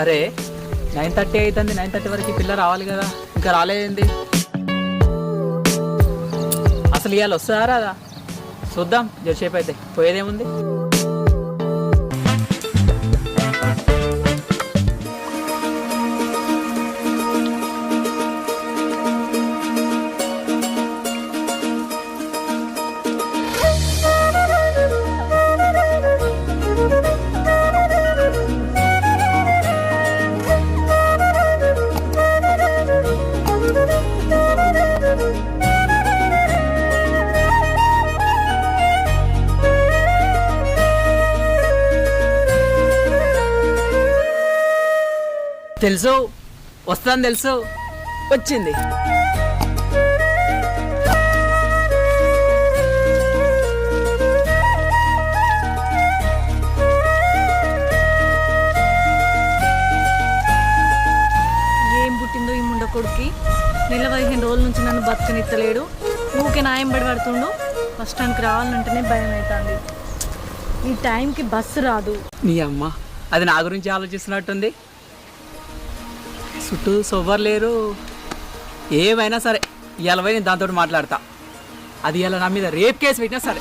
అరే 9:30 అవుతుంది, 9:30 వరకు పిల్ల రావాలి కదా, ఇంకా రాలేదేంది? అసలు ఇవాళ వస్తుందా రాదా చూద్దాం, జరసేపు అయితే పోయేదేముంది. తెలుసు వస్తాను, తెలుసు వచ్చింది. ఏం పుట్టిందో ఈ ముండ కొడుక్కి, నెల 15 రోజుల నుంచి నన్ను బతకనిత్తలేడు. ఊకే నాయం పడుతుండు. బస్ స్టాండ్కి రావాలంటేనే భయం అవుతుంది. ఈ టైంకి బస్సు రాదు. నీ అమ్మ అది నా గురించి ఆలోచిస్తున్నట్టుంది. చుట్టూ సొవ్వరు లేరు. ఏమైనా సరే ఇవాళ పోయి నేను దాంతో మాట్లాడతా. అది ఇలా నా మీద రేప్ కేసు పెట్టినా సరే.